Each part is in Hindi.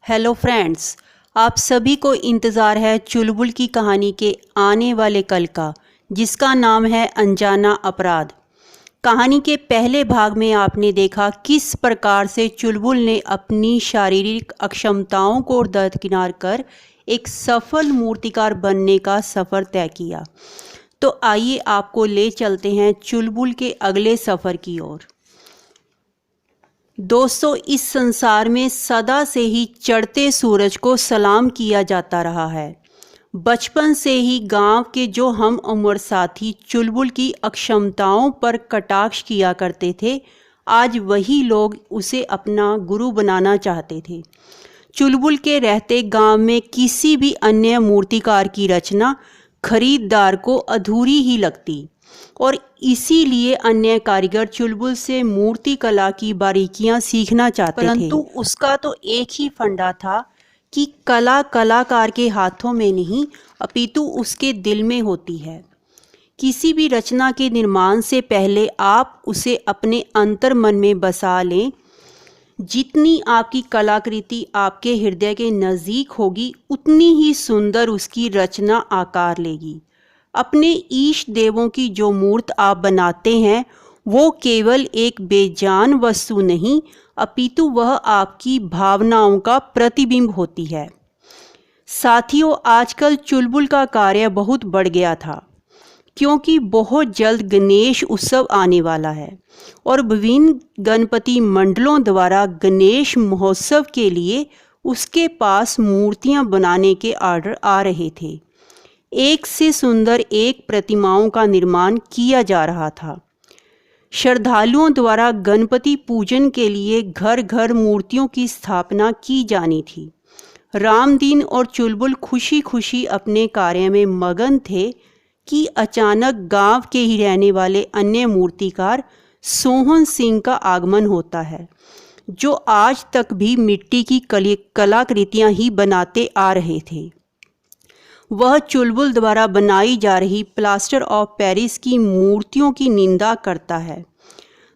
हेलो फ्रेंड्स, आप सभी को इंतज़ार है चुलबुल की कहानी के आने वाले कल का, जिसका नाम है अनजाना अपराध। कहानी के पहले भाग में आपने देखा किस प्रकार से चुलबुल ने अपनी शारीरिक अक्षमताओं को दरकिनार कर एक सफल मूर्तिकार बनने का सफ़र तय किया। तो आइए आपको ले चलते हैं चुलबुल के अगले सफ़र की ओर। दोस्तों, इस संसार में सदा से ही चढ़ते सूरज को सलाम किया जाता रहा है। बचपन से ही गांव के जो हम उम्र साथी चुलबुल की अक्षमताओं पर कटाक्ष किया करते थे, आज वही लोग उसे अपना गुरु बनाना चाहते थे। चुलबुल के रहते गांव में किसी भी अन्य मूर्तिकार की रचना खरीदार को अधूरी ही लगती और इसीलिए अन्य कारीगर चुलबुल से मूर्ति कला की बारीकियां सीखना चाहते थे। परंतु उसका तो एक ही फंडा था कि कला कलाकार के हाथों में नहीं अपितु उसके दिल में होती है। किसी भी रचना के निर्माण से पहले आप उसे अपने अंतर्मन में बसा लें। जितनी आपकी कलाकृति आपके हृदय के नज़दीक होगी, उतनी ही सुंदर उसकी रचना आकार लेगी। अपने ईष्ट देवों की जो मूर्त आप बनाते हैं, वो केवल एक बेजान वस्तु नहीं, अपितु वह आपकी भावनाओं का प्रतिबिंब होती है। साथियों, आजकल चुलबुल का कार्य बहुत बढ़ गया था, क्योंकि बहुत जल्द गणेश उत्सव आने वाला है और विभिन्न गणपति मंडलों द्वारा गणेश महोत्सव के लिए उसके पास मूर्तियां बनाने के ऑर्डर आ रहे थे। एक से सुंदर एक प्रतिमाओं का निर्माण किया जा रहा था। श्रद्धालुओं द्वारा गणपति पूजन के लिए घर घर मूर्तियों की स्थापना की जानी थी। रामदीन और चुलबुल खुशी खुशी अपने कार्य में मगन थे कि अचानक गांव के ही रहने वाले अन्य मूर्तिकार सोहन सिंह का आगमन होता है, जो आज तक भी मिट्टी की कलाकृतियां ही बनाते आ रहे थे। वह चुलबुल द्वारा बनाई जा रही प्लास्टर ऑफ पेरिस की मूर्तियों की निंदा करता है।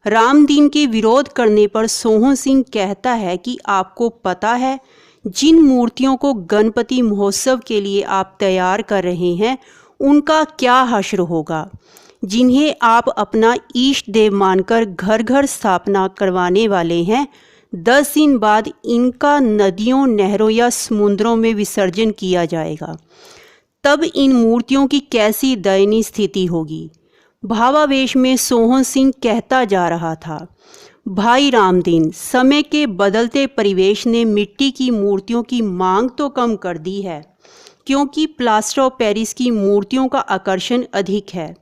रामदीन के विरोध करने पर सोहन सिंह कहता है कि आपको पता है, जिन मूर्तियों को गणपति महोत्सव के लिए आप तैयार कर रहे हैं, उनका क्या हश्र होगा। जिन्हें आप अपना ईष्ट देव मानकर घर घर स्थापना करवाने वाले हैं, 10 दिन बाद इनका नदियों, नहरों या समुद्रों में विसर्जन किया जाएगा। तब इन मूर्तियों की कैसी दयनीय स्थिति होगी। भावावेश में सोहन सिंह कहता जा रहा था, भाई रामदीन, समय के बदलते परिवेश ने मिट्टी की मूर्तियों की मांग तो कम कर दी है, क्योंकि प्लास्टर ऑफ पेरिस की मूर्तियों का आकर्षण अधिक है।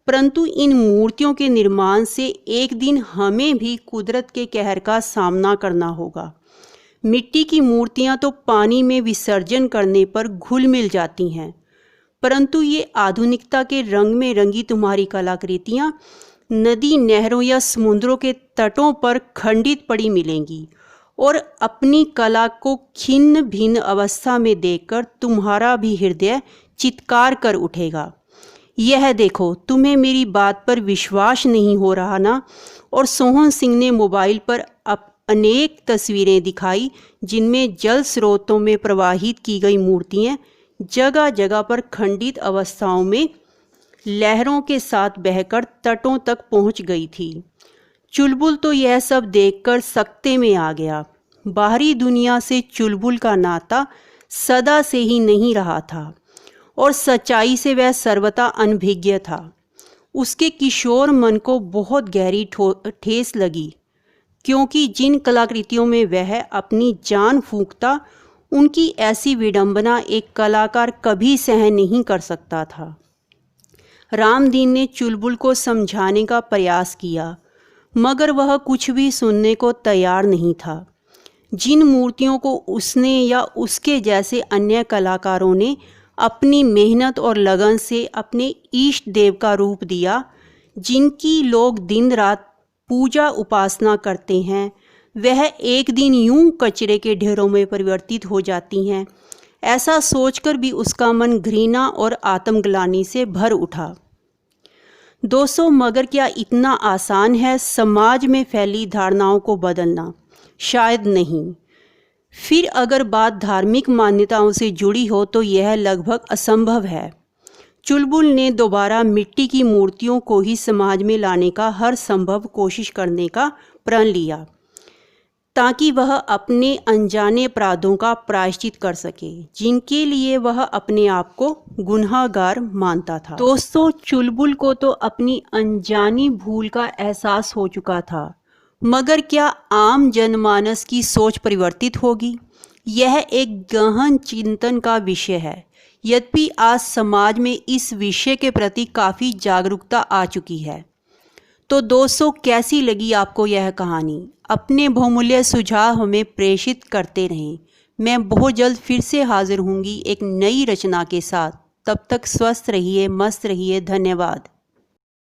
परंतु इन मूर्तियों के निर्माण से एक दिन हमें भी कुदरत के कहर का सामना करना होगा। मिट्टी की मूर्तियां तो पानी में विसर्जन करने पर घुल मिल जाती हैं, परंतु ये आधुनिकता के रंग में रंगी तुम्हारी कलाकृतियां नदी, नहरों या समुद्रों के तटों पर खंडित पड़ी मिलेंगी और अपनी कला को खिन्न भिन्न अवस्था में देखकर तुम्हारा भी हृदय चित्कार कर उठेगा। यह देखो, तुम्हें मेरी बात पर विश्वास नहीं हो रहा ना। और सोहन सिंह ने मोबाइल पर अनेक तस्वीरें दिखाई, जिनमें जल स्रोतों में प्रवाहित की गई मूर्तियां जगह जगह पर खंडित अवस्थाओं में लहरों के साथ बहकर तटों तक पहुंच गई थी। चुलबुल तो यह सब देखकर सकते में आ गया। बाहरी दुनिया से चुलबुल का नाता सदा से ही नहीं रहा था और सच्चाई से वह सर्वथा अनभिज्ञ था। उसके किशोर मन को बहुत गहरी ठेस लगी, क्योंकि जिन कलाकृतियों में वह अपनी जान फूंकता, उनकी ऐसी विडंबना एक कलाकार कभी सहन नहीं कर सकता था। रामदीन ने चुलबुल को समझाने का प्रयास किया, मगर वह कुछ भी सुनने को तैयार नहीं था। जिन मूर्तियों को उसने या उसके जैसे अन्य कलाकारों ने अपनी मेहनत और लगन से अपने ईष्ट देव का रूप दिया, जिनकी लोग दिन रात पूजा उपासना करते हैं, वह एक दिन यूं कचरे के ढेरों में परिवर्तित हो जाती हैं। ऐसा सोचकर भी उसका मन घृणा और आत्मग्लानि से भर उठा। दोस्तों, मगर क्या इतना आसान है समाज में फैली धारणाओं को बदलना? शायद नहीं। फिर अगर बात धार्मिक मान्यताओं से जुड़ी हो तो यह लगभग असंभव है। चुलबुल ने दोबारा मिट्टी की मूर्तियों को ही समाज में लाने का हर संभव कोशिश करने का प्रण लिया ताकि वह अपने अनजाने अपराधों का प्रायश्चित कर सके जिनके लिए वह अपने आप को गुनहगार मानता था। दोस्तों, चुलबुल को तो अपनी अनजानी भूल का एहसास हो चुका था, मगर क्या आम जनमानस की सोच परिवर्तित होगी? यह एक गहन चिंतन का विषय है। यद्यपि आज समाज में इस विषय के प्रति काफ़ी जागरूकता आ चुकी है। तो दोस्तों, कैसी लगी आपको यह कहानी? अपने बहुमूल्य सुझाव हमें प्रेषित करते रहें। मैं बहुत जल्द फिर से हाजिर होंगी एक नई रचना के साथ। तब तक स्वस्थ रहिए, मस्त रहिए। धन्यवाद।